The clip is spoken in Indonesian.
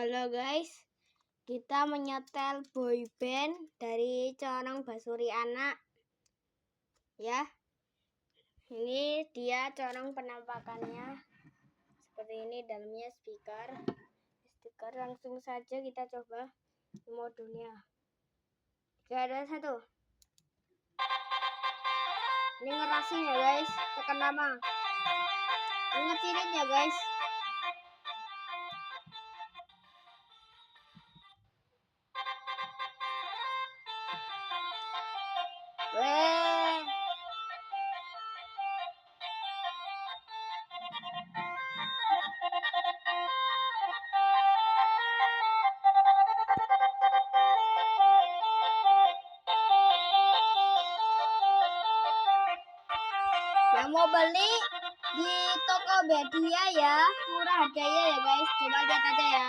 Halo guys, kita menyetel boyband dari Corong Basuri Anak. Ya, ini dia Corong penampakannya. Seperti ini, dalamnya speaker. Langsung saja kita coba modulnya. 3, 2, 1. Ini ngerasin ya guys, tekan lama. Ngecirit ya guys. Weh. Yang mau beli di Tokopedia ya, murah harganya ya guys. Coba lihat aja ya.